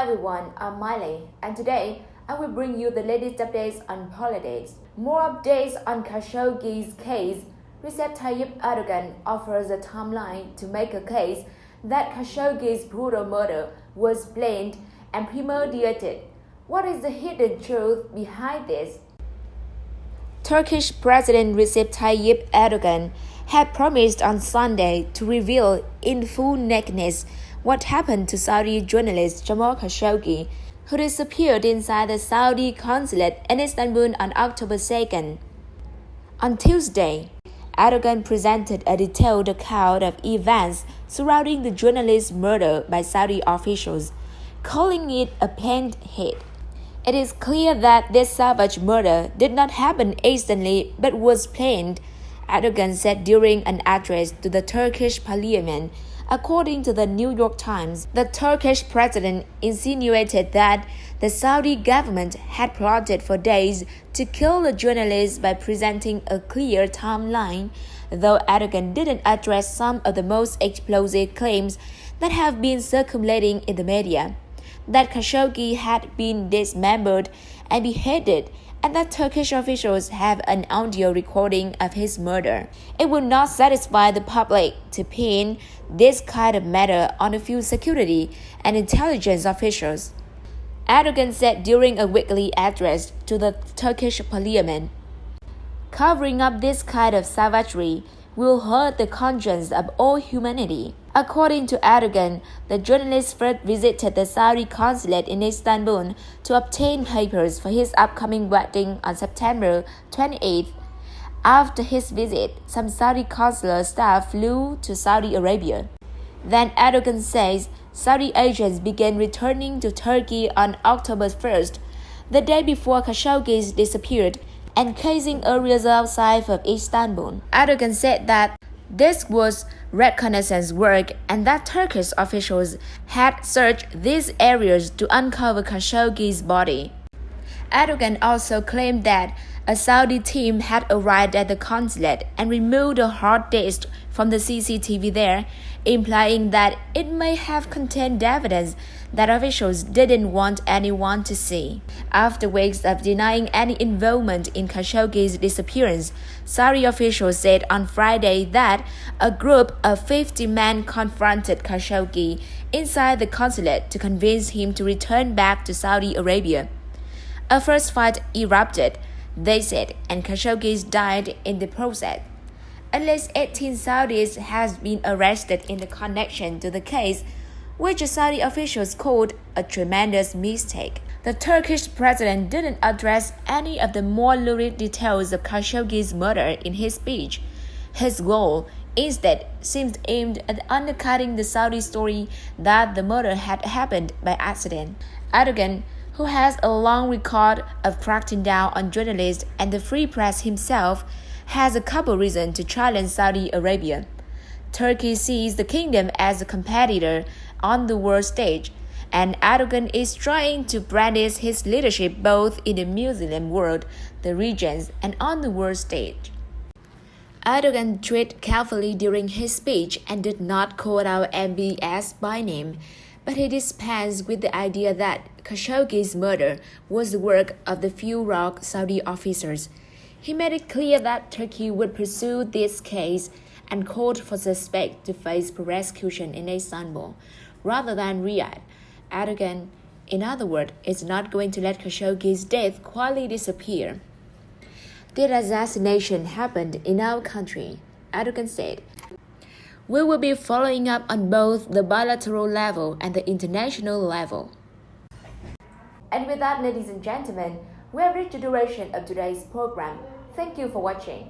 everyone, I'm Miley, and today I will bring you the latest updates on politics. More updates on Khashoggi's case. Recep Tayyip Erdogan offers a timeline to make a case that Khashoggi's brutal murder was planned and premeditated. What is the hidden truth behind this? Turkish President Recep Tayyip Erdogan had promised on Sunday to reveal in full nakedness what happened to Saudi journalist Jamal Khashoggi, who disappeared inside the Saudi consulate in Istanbul on October 2nd. On Tuesday, Erdogan presented a detailed account of events surrounding the journalist's murder by Saudi officials, calling it a planned hit. It is clear that this savage murder did not happen instantly but was planned, Erdogan said during an address to the Turkish parliament. According to the New York Times, the Turkish president insinuated that the Saudi government had plotted for days to kill the journalist by presenting a clear timeline, though Erdogan didn't address some of the most explosive claims that have been circulating in the media, that Khashoggi had been dismembered and beheaded, and that Turkish officials have an audio recording of his murder. It would not satisfy the public to pin this kind of matter on a few security and intelligence officials, Erdogan said during a weekly address to the Turkish parliament. Covering up this kind of savagery will hurt the conscience of all humanity. According to Erdogan, the journalist first visited the Saudi consulate in Istanbul to obtain papers for his upcoming wedding on September 28th. After his visit, some Saudi consular staff flew to Saudi Arabia. Then Erdogan says Saudi agents began returning to Turkey on October 1st, the day before Khashoggi disappeared, and casing areas outside of Istanbul. Erdogan said that this was reconnaissance work and that Turkish officials had searched these areas to uncover Khashoggi's body. Erdogan also claimed that a Saudi team had arrived at the consulate and removed a hard disk from the CCTV there, implying that it may have contained evidence that officials didn't want anyone to see. After weeks of denying any involvement in Khashoggi's disappearance, Saudi officials said on Friday that a group of 50 men confronted Khashoggi inside the consulate to convince him to return back to Saudi Arabia. A first fight erupted, they said, and Khashoggi died in the process. At least 18 Saudis have been arrested in the connection to the case, which Saudi officials called a tremendous mistake. The Turkish president didn't address any of the more lurid details of Khashoggi's murder in his speech. His goal, instead, seemed aimed at undercutting the Saudi story that the murder had happened by accident. Erdogan, who has a long record of cracking down on journalists and the free press himself, has a couple reasons to challenge Saudi Arabia. Turkey sees the kingdom as a competitor on the world stage, and Erdogan is trying to brandish his leadership both in the Muslim world, the regions, and on the world stage. Erdogan tread carefully during his speech and did not call out MBS by name, but he dispensed with the idea that Khashoggi's murder was the work of the few rogue Saudi officers. He made it clear that Turkey would pursue this case and called for suspects to face prosecution in Istanbul rather than Riyadh. Erdogan, in other words, is not going to let Khashoggi's death quietly disappear. The assassination happened in our country, Erdogan said. We will be following up on both the bilateral level and the international level. And with that, ladies and gentlemen, we have reached the duration of today's program. Thank you for watching.